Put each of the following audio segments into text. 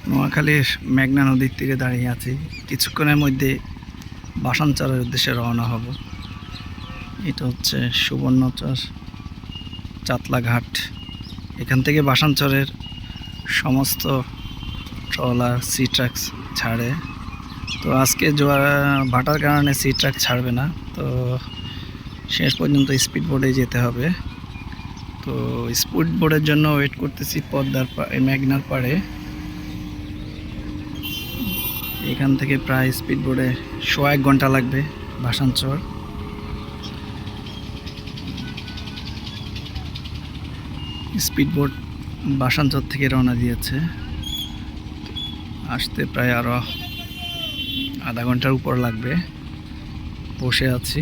নোয়াখালীর মেঘনা নদীর তীরে দাঁড়িয়ে আছি। কিছুক্ষণের মধ্যে বাসানচরের উদ্দেশ্যে রওনা হব। এটা হচ্ছে সুবর্ণচর চাতলা ঘাট। এখান থেকে বাসানচরের সমস্ত ট্রলার সি ট্রাক ছাড়ে। তো আজকে জোয়ার ভাটার কারণে সি ট্রাক ছাড়বে না, তো শেষ পর্যন্ত স্পিড বোটে যেতে হবে। তো স্পিড বোটের জন্য ওয়েট করতেছি পদ্মার মেঘনার পাড়ে। এখান থেকে প্রায় স্পিড বোটে 1 ঘন্টা লাগবে বাসানচর। স্পিড বোট বাসানচর থেকে রওনা দিয়েছে, আসতে প্রায় আরও আধা ঘন্টার উপর লাগবে। বসে আছি।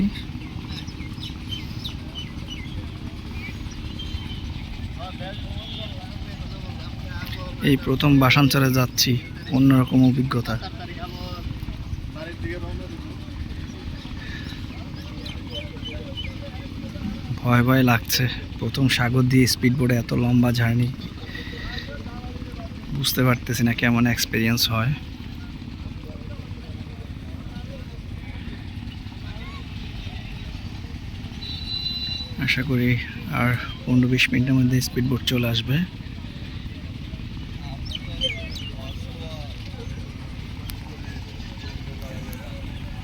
এই প্রথম বাসানচরে যাচ্ছি, অন্যরকম অভিজ্ঞতা। ভয় ভয় লাগছে, প্রথম সাগর দিয়ে স্পিড বোটে এত লম্বা জার্নি, বুঝতে পারতেছি না কেমন এক্সপিরিয়েন্স হয়। আশা করি আর 15-20 মিনিটের মধ্যে স্পিড বোট চলে আসবে।